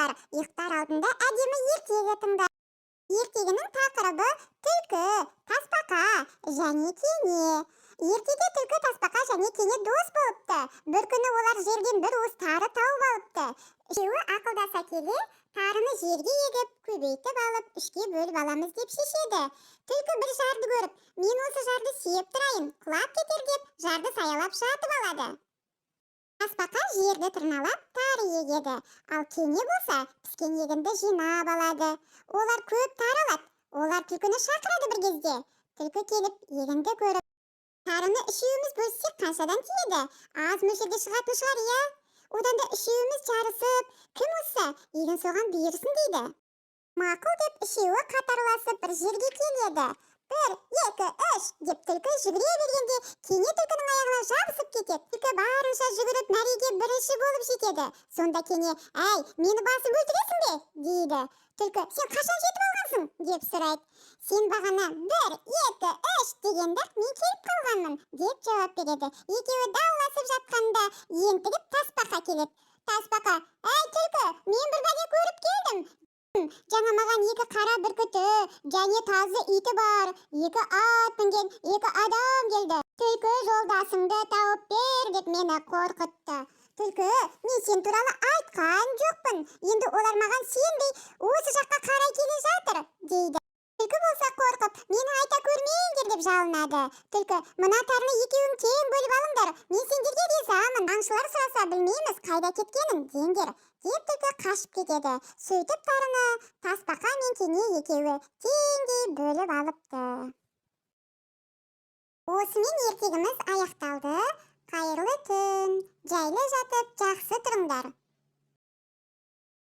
Олар ұйықтар алдында әдемі ертегі тыңдады. Ертегінің тақырыбы түлкі, тасбақа және кене. Ертеде түлкі, тасбақа және кене дос болыпты. Бір күні олар жерден бір уыс тары тауып алыпты. Үшеуі ақылдаса келе, тарыны жерге егіп, көбейтіп алып, үшке бөліп аламыз деп шешеді. Түлкі бір жарды көріп, мен осы жарды сүйеп тұрайын, құлап кетер деп, жарды саялап жатып алады. Тасбақа жерді тырналап тары егеді, ал кене болса піскен егінді жинап алады. Олар көп тары алады. Олар түлкіні шақырады бір кезде. Түлкі келіп егінді көріп, тарыны үшеуміз бөлсек қаншадан келеді? Аз мөлшерде шығатын шығар, иә? Одан да үшеуміз жарысып, кім ұзса, егін соған бұйырсын дейді. Мақұл деп үшеуі қатарласып бір жерге келеді. 1, 2, 3 деп түлкі жүгіре бергенде, кене түлкінің аяғына жабысып кетеді. Түлкі барынша жүгіріп мәреге бірінші болып жетеді. Сонда кене, «Әй, мені басып өлтіресің бе?» дейді. Түлкі, «Сен қашан жетіп алғансың?» деп сұрайды. «Сен бағана 1, 2, 3 дегенде мен келіп қалғанмын» деп жауап береді. Екеуі дауласып жатқанда ентігіп тасбақа келеді. Тасбақа, «Әй, түлкі, мен бір бәле көріп келдім. Жаңа маған 2 қара бүркіті және тазы иті бар, 2 ат мінген 2 адам келді. Түлкі, жолдасыңды тауып бер деп мені қорқытты». Түлкі, мен сен туралы айтқан жоқпын. Енді олар маған сенбей, осы жаққа қарай келе жатыр дейді. Түлкі болса қорқып, мені айта көрмеңдер деп жалынады. Түлкі, мына тарыны екеуің тең бөліп алыңдар. Мен сендерге ризамын. Аңшылар сұраса білмейміз қайда кеткенін деңдер деп түлкі қашып кетеді. Сөйтіп тарыны тасбақа мен кене екеуі теңдей бөліп алыпты. Осымен ертегіміз аяқталды. Қайырлы түн. Жайлы жатып жақсы тұрыңдар.